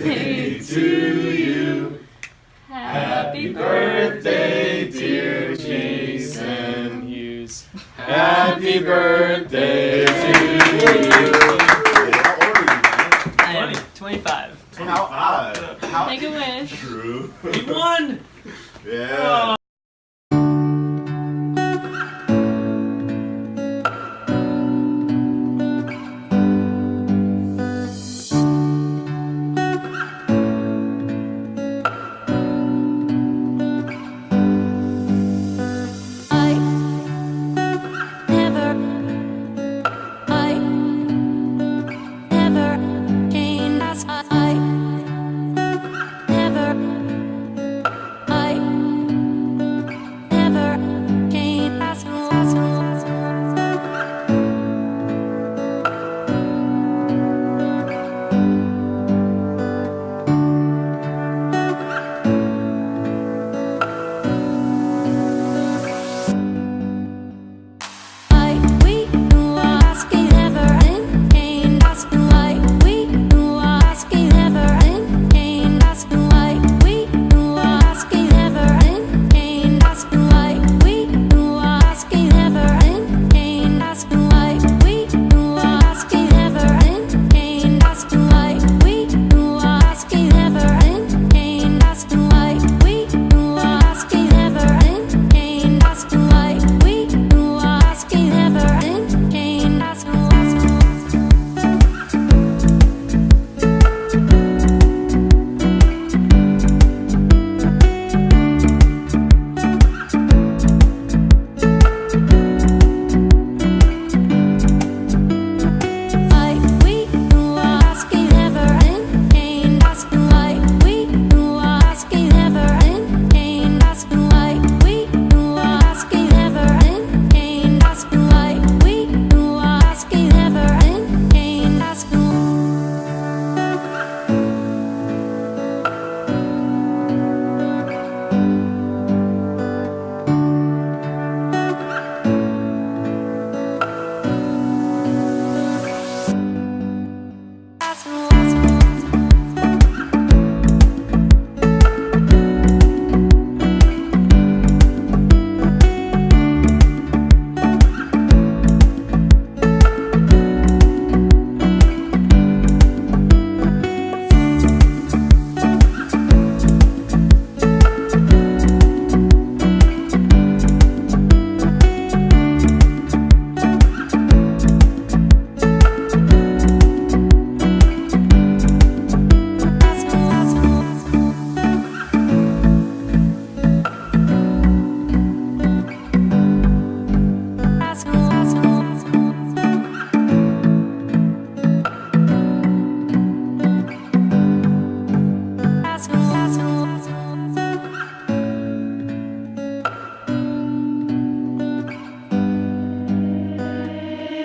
birthday to you. Happy birthday, dear Jason Hughes. Happy birthday to you. I am 25. 25. Make a wish. True. We won! Yeah.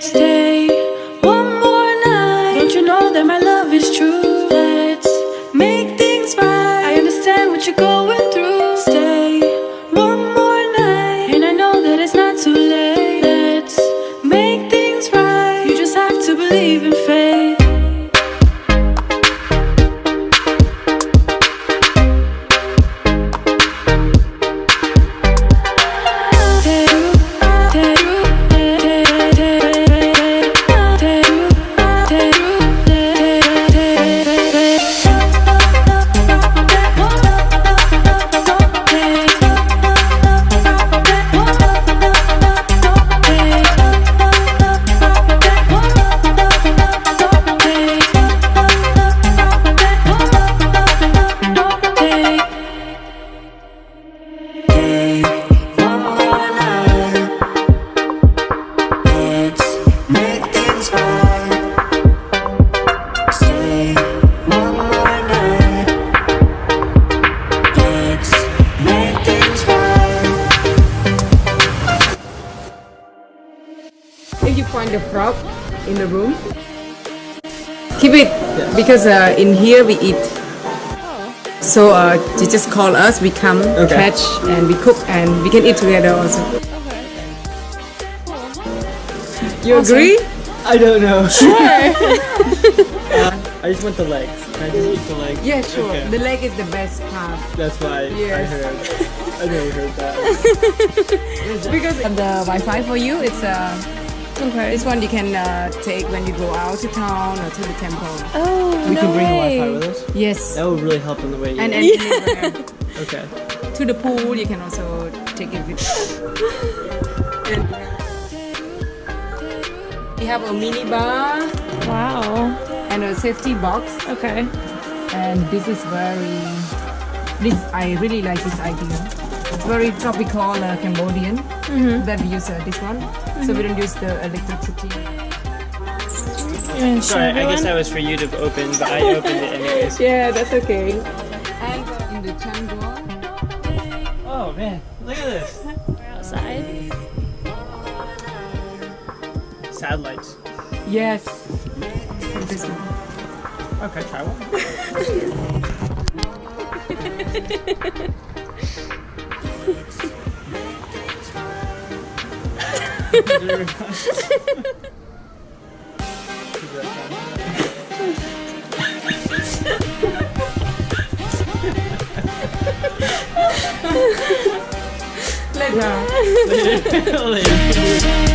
Stay one more night. Don't you know that my love is true? Let's make things right. I understand what you're going through. Stay one more night, and I know that it's not too late. Let's make things right. You just have to believe in faith. If you find a frog in the room, keep it, because in here we eat. So you just call us, we come, catch, and we cook, and we can eat together also. You agree? I don't know. Sure. I just want the legs. Can I just eat the leg? Yeah, sure. Okay. The leg is the best part. That's why Yes. I heard. I never heard that. Because of the Wi-Fi for you, it's Okay. this one you can take when you go out to town or to the temple. Oh, We no can bring way. the Wi-Fi with us. Yes. That would really help on the way. And in. anywhere Okay. to the pool, you can also take it with you. And we have a mini bar Wow. and a safety box. Okay. And this is I really like this idea. It's very tropical Cambodian that we use this one. So we don't use the electricity. You want to show Sorry, I guess everyone? that was for you to open, but I opened it anyways. Yeah, that's okay. And in the jungle. Oh man, look at this. We're outside. Satellites. Yes. This one. Okay, try one. Later. Later.